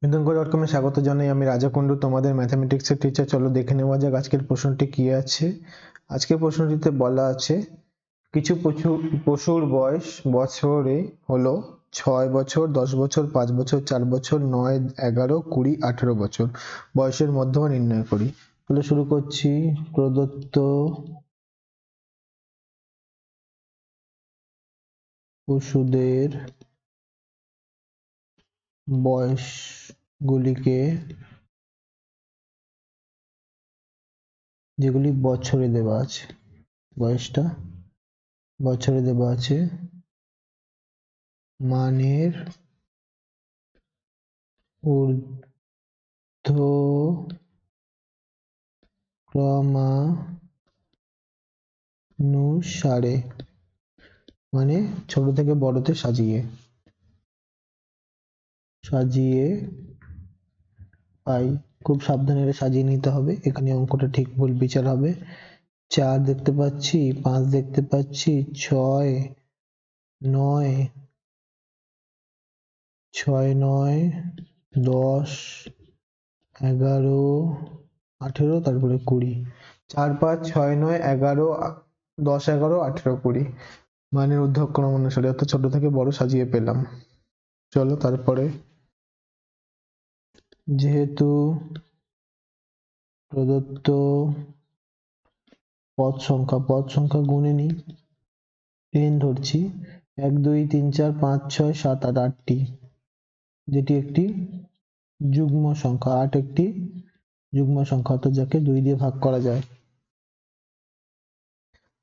বিন্দুঙ্গ.com এ স্বাগত জানাই। আমি রাজা কুন্ডু, তোমাদের ম্যাথমেটিক্সের টিচার। চলো দেখে নেওয়া যাক আজকের প্রশ্নটি কি আছে। আজকের প্রশ্নটিতে বলা আছে কিছু পশুর বয়স বছরে হলো 6 বছর, 10 বছর, 5 বছর, 4 বছর, 9, 11, 20, 18 বছর। বয়সের মধ্যমা নির্ণয় করি। তাহলে শুরু করছি। প্রদত্ত পশুদের বয়সগুলিকে, যেগুলি বছরে দেওয়া আছে, বয়সটা বছরে দেওয়া আছে, মানের ঊর্ধ্বক্রমানুসারে, মানে ছোট থেকে বড়তে সাজিয়ে পাই। খুব সাবধানে সাজিয়ে নিতে হবে, এখানে অঙ্কটা ঠিক ভুল বিচার হবে। 4 দেখতে পাচ্ছি, 5 দেখতে পাচ্ছি, 6, 9, 10, 11, 18, তারপরে 20। 4, 5, 6, 9, 11, 10, 11, 18, 20 মানের ঊর্ধ্বক্রম অনুসারে, অর্থাৎ ছোট থেকে বড় সাজিয়ে পেলাম। চলো তারপরে, যেহেতু প্রদত্ত পদ সংখ্যা গুণে নিই, n ধরছি, 1, 2, 3, 4, 5, 6, 7, 8, 8টি, যেটি একটি যুগ্ম সংখ্যা। 8 একটি যুগ্ম সংখ্যা, অর্থাৎ যাকে 2 দিয়ে ভাগ করা যায়।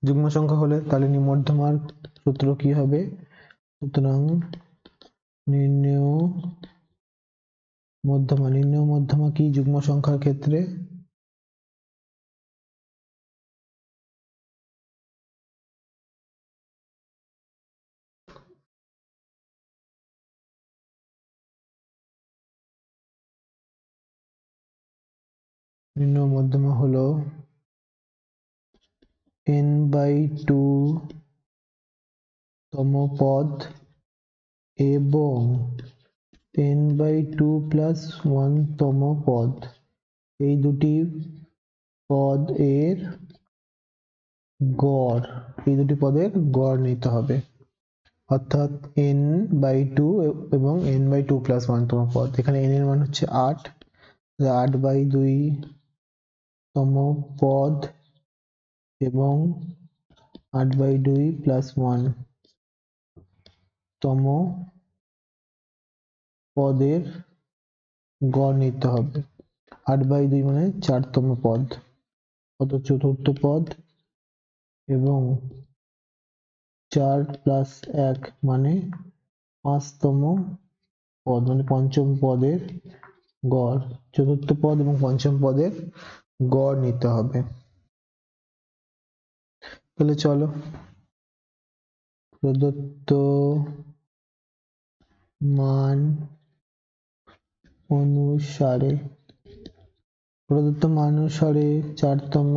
যুগ্ম সংখ্যা হলে তাহলে নিম্নমধ্যমার সূত্র কি হবে? সুতরাং নির্ণেয় মধ্যমা কি যুগ্ম সংখ্যার ক্ষেত্রে? নির্ণেয় মধ্যমা হলো n/2 তম পদ এবং n/2 + 1 তম পদ, এই দুটি পদ এর গড় নিতে হবে। অর্থাৎ n/2 এবং n/2 + 1 তম পদ। এখানে n এর মান হচ্ছে 8, 8/2 তম পদ এবং 8/2 + 1 তম পদের গড় নিতে হবে। 8/2 মানে 4তম পদ, কত? চতুর্থ পদ, এবং 4 + 1 মানে 5তম পদ, মানে পঞ্চম পদের গড়। চতুর্থ পদ এবং পঞ্চম পদের গড় নিতে হবে। তাহলে চলো, প্রদত্ত মান অনুসারে 4তম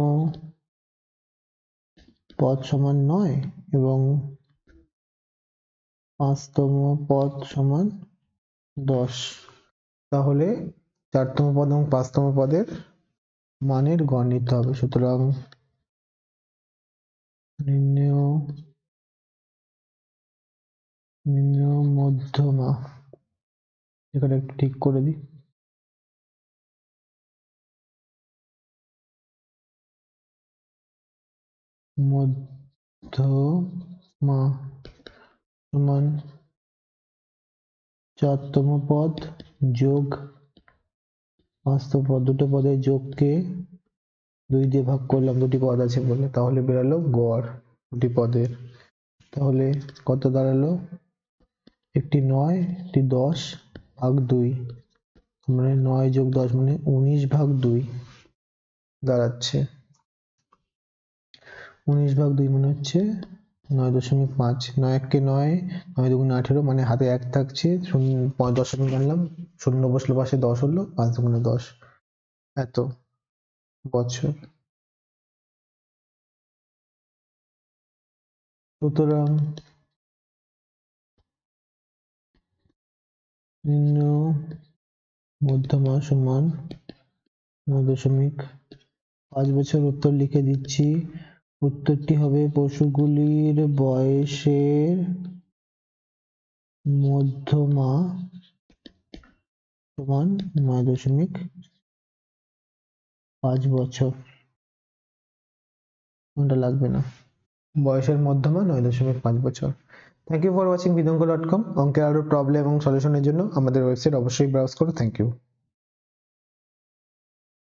পদ সমান 9 এবং 5তম পদ সমান 10। তাহলে 4তম পদ এবং 5তম পদের মানের গড় নিতে হবে। সুতরাং নির্ণেয় মধ্যমা, এখানে একটু ঠিক করে দিই। মধ্যমা সমান 4তম পদ যোগ 5তম পদ, দুটো পদের যোগকে 2 দিয়ে ভাগ করলাম, দুটি পদ আছে বলে, তাহলে বেরালো গড় দুটি পদের। তাহলে কত দাঁড়ালো? একটি 9, একটি 10 ভাগ 2, মানে 9 + 10 মানে 19/2 দাঁড়াচ্ছে। 19/2 মানে হচ্ছে 9.5। 9 × 9, 9 × 2 = 18, মানে হাতে 1 থাকছে, দশমিক আনলাম, শূন্য বসলো পাশে, 10 হলো, 5 × 10 এত বছর। সুতরাং নির্ণেয় মধ্যমা সমান 9.5 বছর। উত্তর লিখে দিচ্ছি, উত্তরটি হবে পশুগুলির বয়সের মধ্যমা সমান 9.5 বছর। কোনটা লাগবে না, বয়সের মধ্যমা 9.5 বছর। থ্যাংক ইউ ফর ওয়াচিং বিদঙ্গ.com। অঙ্কের আরো প্রবলেম এবং সলিউশনের জন্য আমাদের ওয়েবসাইট অবশ্যই ব্রাউজ করো। Thank you.